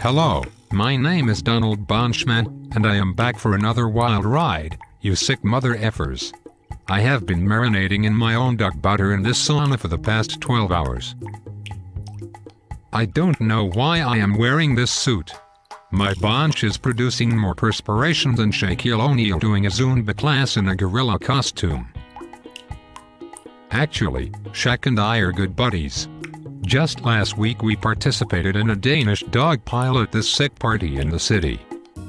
Hello, my name is Donald Bonchmen, and I am back for another wild ride, you sick mother effers. I have been marinating in my own duck butter in this sauna for the past 12 hours. I don't know why I am wearing this suit. My bonch is producing more perspiration than Shaquille O'Neal doing a Zumba class in a gorilla costume. Actually, Shaq and I are good buddies. Just last week we participated in a Danish dog pile at this sick party in the city.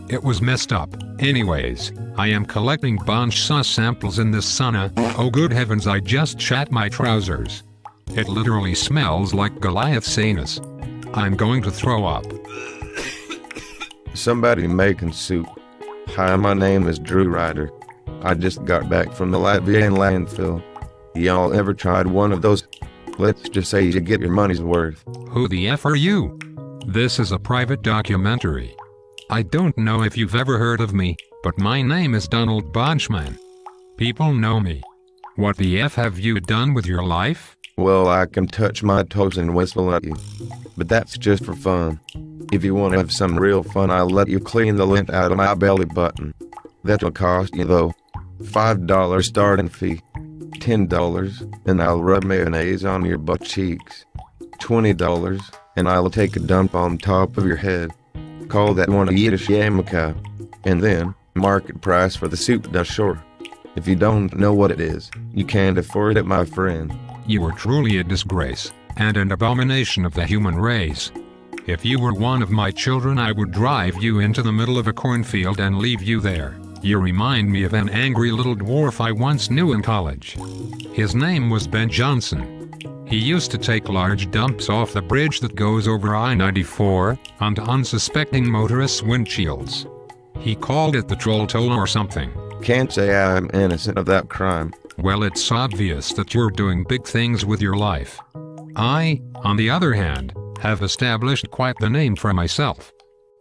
It was messed up. Anyways, I am collecting bonch sauce samples in this sauna. Oh good heavens, I just shat my trousers. It literally smells like Goliath's anus. I'm going to throw up. Somebody making soup. Hi, my name is Drew Ryder. I just got back from the Latvian landfill. Y'all ever tried one of those? Let's just say you get your money's worth. Who the F are you? This is a private documentary. I don't know if you've ever heard of me, but my name is Donald Bonchmen. People know me. What the F have you done with your life? Well, I can touch my toes and whistle at you. But that's just for fun. If you want to have some real fun, I'll let you clean the lint out of my belly button. That'll cost you though. $5 starting fee. $10, and I'll rub mayonnaise on your butt cheeks. $20, and I'll take a dump on top of your head. Call that one a Yiddish yarmulke. And then, market price for the soup da shore. If you don't know what it is, you can't afford it, my friend. You are truly a disgrace, and an abomination of the human race. If you were one of my children, I would drive you into the middle of a cornfield and leave you there. You remind me of an angry little dwarf I once knew in college. His name was Ben Johnson. He used to take large dumps off the bridge that goes over I-94 onto unsuspecting motorists' windshields. He called it the troll toll or something. Can't say I'm innocent of that crime. Well, it's obvious that you're doing big things with your life. I, on the other hand, have established quite the name for myself.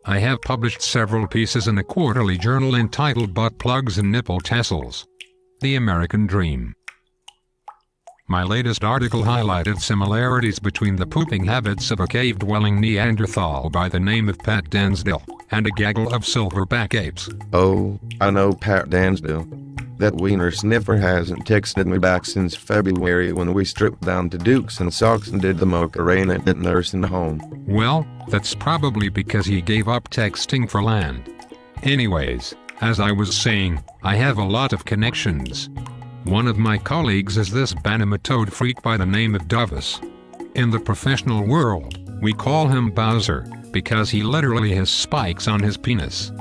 I have published several pieces in a quarterly journal entitled Butt Plugs and Nipple Tassels. The American Dream. My latest article highlighted similarities between the pooping habits of a cave-dwelling Neanderthal by the name of Pat Dansdale and a gaggle of silverback apes. Oh, I know Pat Dansdale. That wiener sniffer hasn't texted me back since February when we stripped down to Dukes and socks and did the Macarena at nursing home. Well, that's probably because he gave up texting for land. Anyways, as I was saying, I have a lot of connections. One of my colleagues is this Bannematode freak by the name of Dovis. In the professional world, we call him Bowser, because he literally has spikes on his penis.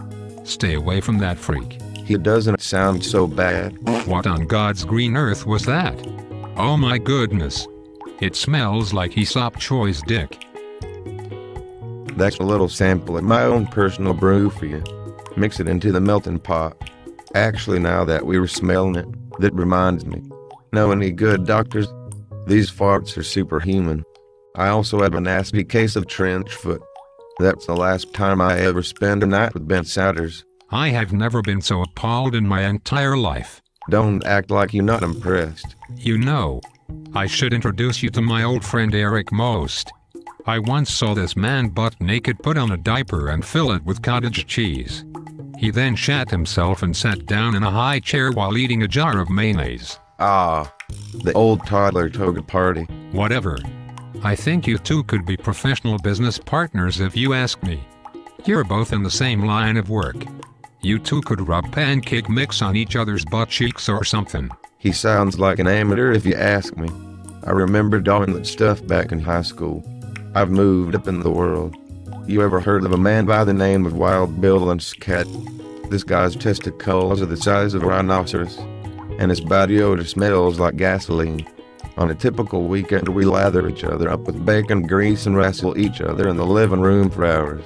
Stay away from that freak. He doesn't sound so bad. What on God's green earth was that? Oh my goodness. It smells like Aesop Choi's dick. That's a little sample of my own personal brew for you. Mix it into the melting pot. Actually, now that we were smelling it, that reminds me. Know any good doctors? These farts are superhuman. I also have a nasty case of trench foot. That's the last time I ever spent a night with Ben Souders. I have never been so appalled in my entire life. Don't act like you're not impressed. You know, I should introduce you to my old friend Eric Most. I once saw this man butt naked put on a diaper and fill it with cottage cheese. He then shat himself and sat down in a high chair while eating a jar of mayonnaise. Ah, the old toddler toga party. Whatever. I think you two could be professional business partners if you ask me. You're both in the same line of work. You two could rub pancake mix on each other's butt cheeks or something. He sounds like an amateur if you ask me. I remember doing that stuff back in high school. I've moved up in the world. You ever heard of a man by the name of Wild Bill and Scat? This guy's testicles are the size of a rhinoceros, and his body odor smells like gasoline. On a typical weekend, we lather each other up with bacon grease and wrestle each other in the living room for hours.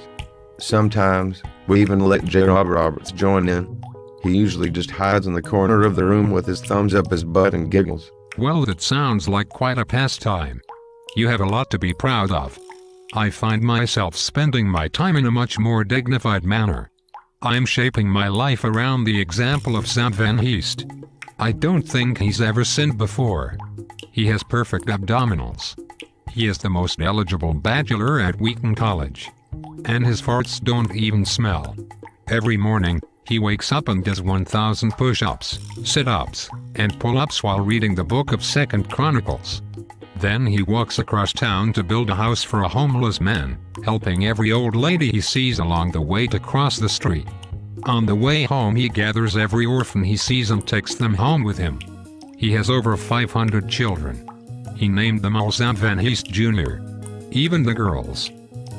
Sometimes, we even let J. Rob Roberts join in. He usually just hides in the corner of the room with his thumbs up his butt and giggles. Well, that sounds like quite a pastime. You have a lot to be proud of. I find myself spending my time in a much more dignified manner. I'm shaping my life around the example of Sam Van Heest. I don't think he's ever sinned before. He has perfect abdominals. He is the most eligible bachelor at Wheaton College. And his farts don't even smell. Every morning, he wakes up and does 1,000 push-ups, sit-ups, and pull-ups while reading the book of 2nd Chronicles. Then he walks across town to build a house for a homeless man, helping every old lady he sees along the way to cross the street. On the way home he gathers every orphan he sees and takes them home with him. He has over 500 children. He named them all Sam Van Heest Jr. Even the girls.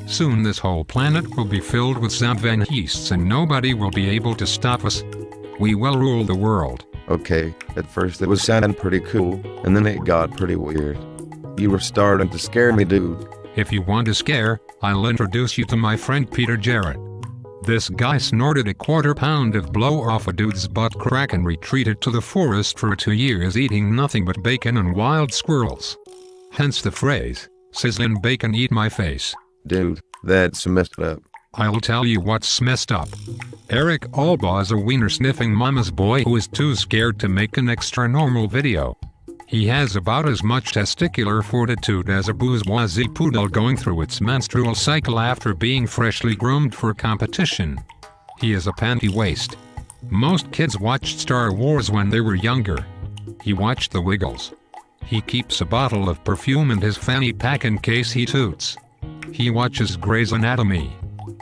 Soon this whole planet will be filled with Sam Van Heests and nobody will be able to stop us. We will rule the world. Okay, at first it was sounding pretty cool, and then it got pretty weird. You were starting to scare me, dude. If you want a scare, I'll introduce you to my friend Peter Jarrett. This guy snorted a quarter-pound of blow off a dude's butt crack and retreated to the forest for 2 years eating nothing but bacon and wild squirrels. Hence the phrase, sizzling bacon eat my face. Dude, that's messed up. I'll tell you what's messed up. Eric Alba is a wiener-sniffing mama's boy who is too scared to make an extra normal video. He has about as much testicular fortitude as a bourgeoisie poodle going through its menstrual cycle after being freshly groomed for competition. He is a panty waste. Most kids watched Star Wars when they were younger. He watched The Wiggles. He keeps a bottle of perfume in his fanny pack in case he toots. He watches Grey's Anatomy.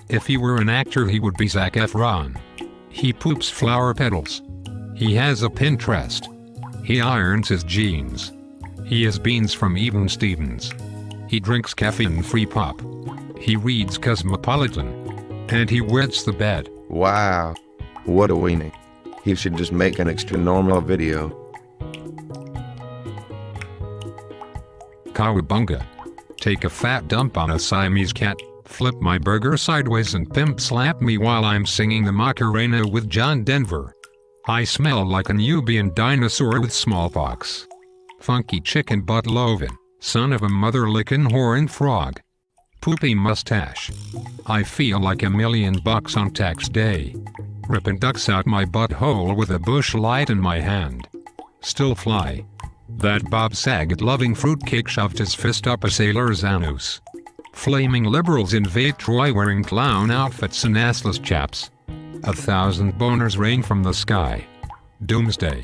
If he were an actor he would be Zac Efron. He poops flower petals. He has a Pinterest. He irons his jeans. He has beans from Even Stevens. He drinks caffeine-free pop. He reads Cosmopolitan. And he wets the bed. Wow. What a weenie. He should just make an extra normal video. Cowabunga. Take a fat dump on a Siamese cat, flip my burger sideways and pimp slap me while I'm singing the Macarena with John Denver. I smell like a Nubian dinosaur with smallpox. Funky chicken butt loven, son of a mother-licking horned frog. Poopy mustache. I feel like $1 million on tax day. Ripping ducks out my butthole with a bush light in my hand. Still fly. That Bob Saget-loving fruitcake shoved his fist up a sailor's anus. Flaming liberals invade Troy wearing clown outfits and assless chaps. 1,000 boners rain from the sky. Doomsday.